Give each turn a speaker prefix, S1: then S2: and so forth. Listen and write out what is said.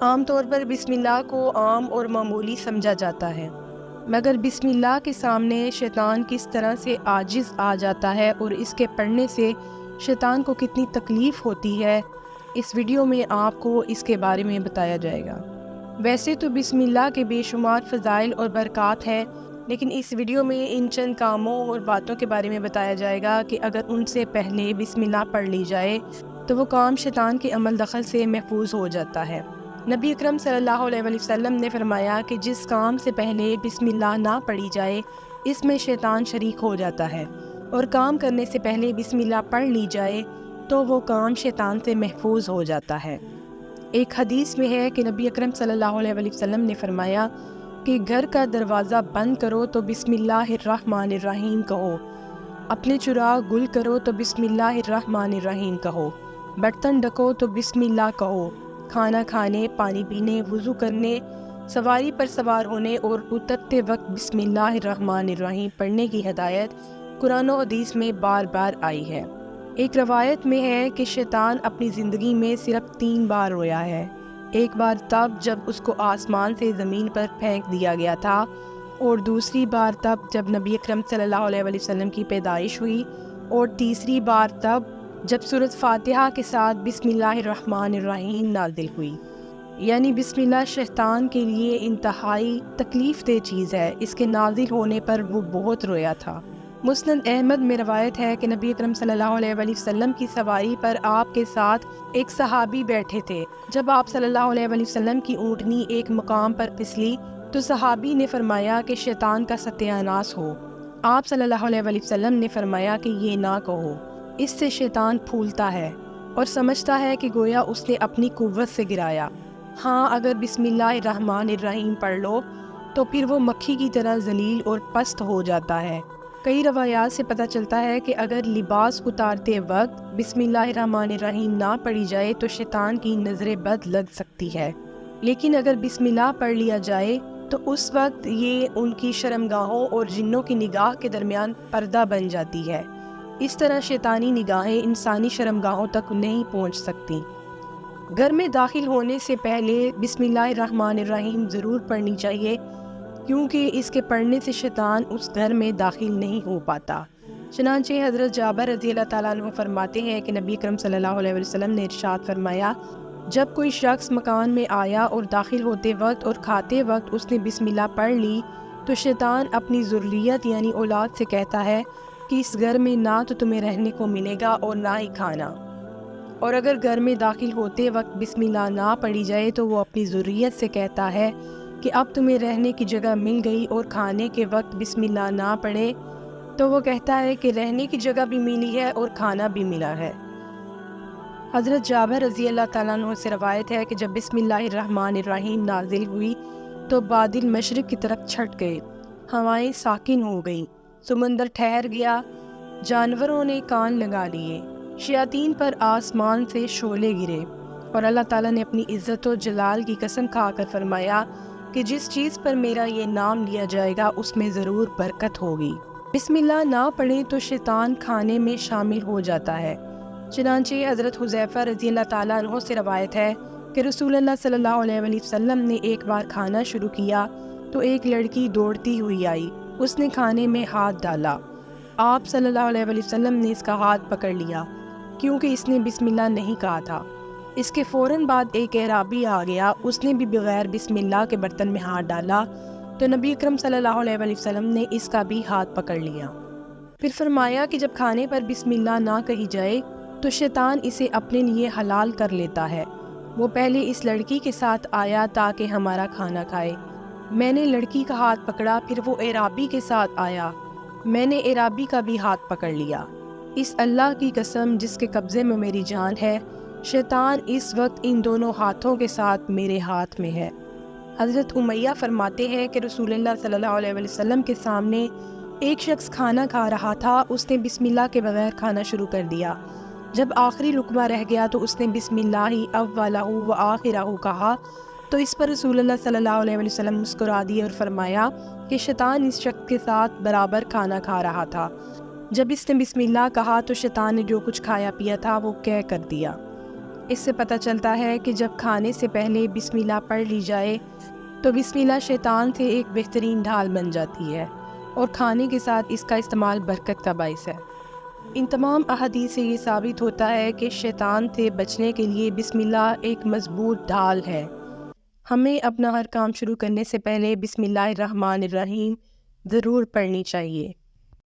S1: عام طور پر بسم اللہ کو عام اور معمولی سمجھا جاتا ہے، مگر بسم اللہ کے سامنے شیطان کس طرح سے عاجز آ جاتا ہے اور اس کے پڑھنے سے شیطان کو کتنی تکلیف ہوتی ہے، اس ویڈیو میں آپ کو اس کے بارے میں بتایا جائے گا۔ ویسے تو بسم اللہ کے بے شمار فضائل اور برکات ہیں، لیکن اس ویڈیو میں ان چند کاموں اور باتوں کے بارے میں بتایا جائے گا کہ اگر ان سے پہلے بسم اللہ پڑھ لی جائے تو وہ کام شیطان کے عمل دخل سے محفوظ ہو جاتا ہے۔ نبی اکرم صلی اللہ علیہ وسلم نے فرمایا کہ جس کام سے پہلے بسم اللہ نہ پڑھی جائے اس میں شیطان شریک ہو جاتا ہے، اور کام کرنے سے پہلے بسم اللہ پڑھ لی جائے تو وہ کام شیطان سے محفوظ ہو جاتا ہے۔ ایک حدیث میں ہے کہ نبی اکرم صلی اللہ علیہ وسلم نے فرمایا کہ گھر کا دروازہ بند کرو تو بسم اللہ الرحمن الرحیم کہو، اپنے چراغ گل کرو تو بسم اللہ الرحمن الرحیم کہو، برتن ڈھکو تو بسم اللہ کہو، کھانا کھانے، پانی پینے، وضو کرنے، سواری پر سوار ہونے اور اترتے وقت بسم اللہ الرحمن الرحیم پڑھنے کی ہدایت قرآن و حدیث میں بار بار آئی ہے۔ ایک روایت میں ہے کہ شیطان اپنی زندگی میں صرف 3 بار رویا ہے۔ ایک بار تب جب اس کو آسمان سے زمین پر پھینک دیا گیا تھا، اور دوسری بار تب جب نبی اکرم صلی اللہ علیہ وسلم کی پیدائش ہوئی، اور تیسری بار تب جب سورۃ فاتحہ کے ساتھ بسم اللہ الرحمن الرحیم نازل ہوئی۔ یعنی بسم اللہ شیطان کے لیے انتہائی تکلیف دہ چیز ہے، اس کے نازل ہونے پر وہ بہت رویا تھا۔ مسند احمد میں روایت ہے کہ نبی اکرم صلی اللہ علیہ وسلم کی سواری پر آپ کے ساتھ ایک صحابی بیٹھے تھے۔ جب آپ صلی اللہ علیہ وسلم کی اونٹنی ایک مقام پر پھسلی تو صحابی نے فرمایا کہ شیطان کا ستیہ ناس ہو۔ آپ صلی اللہ علیہ وسلم نے فرمایا کہ یہ نہ کہو، اس سے شیطان پھولتا ہے اور سمجھتا ہے کہ گویا اس نے اپنی قوت سے گرایا۔ ہاں، اگر بسم اللہ الرحمن الرحیم پڑھ لو تو پھر وہ مکھی کی طرح ذلیل اور پست ہو جاتا ہے۔ کئی روایات سے پتہ چلتا ہے کہ اگر لباس اتارتے وقت بسم اللہ الرحمن الرحیم نہ پڑھی جائے تو شیطان کی نظر بد لگ سکتی ہے، لیکن اگر بسم اللہ پڑھ لیا جائے تو اس وقت یہ ان کی شرمگاہوں اور جنوں کی نگاہ کے درمیان پردہ بن جاتی ہے۔ اس طرح شیطانی نگاہیں انسانی شرمگاہوں تک نہیں پہنچ سکتی۔ گھر میں داخل ہونے سے پہلے بسم اللہ الرحمن الرحیم ضرور پڑھنی چاہیے، کیونکہ اس کے پڑھنے سے شیطان اس گھر میں داخل نہیں ہو پاتا۔ چنانچہ حضرت جابر رضی اللہ تعالیٰ عنہ فرماتے ہیں کہ نبی اکرم صلی اللہ علیہ وسلم نے ارشاد فرمایا، جب کوئی شخص مکان میں آیا اور داخل ہوتے وقت اور کھاتے وقت اس نے بسم اللہ پڑھ لی تو شیطان اپنی ذریت یعنی اولاد سے کہتا ہے کہ اس گھر میں نہ تو تمہیں رہنے کو ملے گا اور نہ ہی کھانا۔ اور اگر گھر میں داخل ہوتے وقت بسم اللہ نہ پڑھی جائے تو وہ اپنی ذریت سے کہتا ہے کہ اب تمہیں رہنے کی جگہ مل گئی، اور کھانے کے وقت بسم اللہ نہ پڑھے تو وہ کہتا ہے کہ رہنے کی جگہ بھی ملی ہے اور کھانا بھی ملا ہے۔ حضرت جابر رضی اللہ تعالیٰ عنہ سے روایت ہے کہ جب بسم اللہ الرحمن الرحیم نازل ہوئی تو بادل مشرق کی طرف چھٹ گئے، ہوائیں ساکن ہو گئیں، سمندر ٹھہر گیا، جانوروں نے کان لگا لیے، شیاطین پر آسمان سے شعلے گرے، اور اللہ تعالیٰ نے اپنی عزت و جلال کی قسم کھا کر فرمایا کہ جس چیز پر میرا یہ نام لیا جائے گا اس میں ضرور برکت ہوگی۔ بسم اللہ نہ پڑھیں تو شیطان کھانے میں شامل ہو جاتا ہے۔ چنانچہ حضرت حذیفہ رضی اللہ تعالیٰ عنہ سے روایت ہے کہ رسول اللہ صلی اللہ علیہ وسلم نے ایک بار کھانا شروع کیا تو ایک لڑکی دوڑتی ہوئی آئی، اس نے کھانے میں ہاتھ ڈالا۔ آپ صلی اللہ علیہ وسلم نے اس کا ہاتھ پکڑ لیا کیونکہ اس نے بسم اللہ نہیں کہا تھا۔ اس کے فوراً بعد ایک اعرابی آ گیا، اس نے بھی بغیر بسم اللہ کے برتن میں ہاتھ ڈالا تو نبی اکرم صلی اللہ علیہ وسلم نے اس کا بھی ہاتھ پکڑ لیا۔ پھر فرمایا کہ جب کھانے پر بسم اللہ نہ کہی جائے تو شیطان اسے اپنے لیے حلال کر لیتا ہے۔ وہ پہلے اس لڑکی کے ساتھ آیا تاکہ ہمارا کھانا کھائے، میں نے لڑکی کا ہاتھ پکڑا، پھر وہ اعرابی کے ساتھ آیا، میں نے اعرابی کا بھی ہاتھ پکڑ لیا۔ اس اللہ کی قسم جس کے قبضے میں میری جان ہے، شیطان اس وقت ان دونوں ہاتھوں کے ساتھ میرے ہاتھ میں ہے۔ حضرت امیہ فرماتے ہیں کہ رسول اللہ صلی اللہ علیہ وسلم کے سامنے ایک شخص کھانا کھا رہا تھا، اس نے بسم اللہ کے بغیر کھانا شروع کر دیا۔ جب آخری لقمہ رہ گیا تو اس نے بسم اللہ اولہ و آخرہ کہا تو اس پر رسول اللہ صلی اللہ علیہ وسلم مسکرا دیے اور فرمایا کہ شیطان اس شخص کے ساتھ برابر کھانا کھا رہا تھا۔ جب اس نے بسم اللہ کہا تو شیطان نے جو کچھ کھایا پیا تھا وہ کہہ کر دیا۔ اس سے پتہ چلتا ہے کہ جب کھانے سے پہلے بسم اللہ پڑھ لی جائے تو بسم اللہ شیطان سے ایک بہترین ڈھال بن جاتی ہے اور کھانے کے ساتھ اس کا استعمال برکت کا باعث ہے۔ ان تمام احادیث سے یہ ثابت ہوتا ہے کہ شیطان سے بچنے کے لیے بسم اللہ ایک مضبوط ڈھال ہے۔ ہمیں اپنا ہر کام شروع کرنے سے پہلے بسم اللہ الرحمن الرحیم ضرور پڑھنی چاہیے۔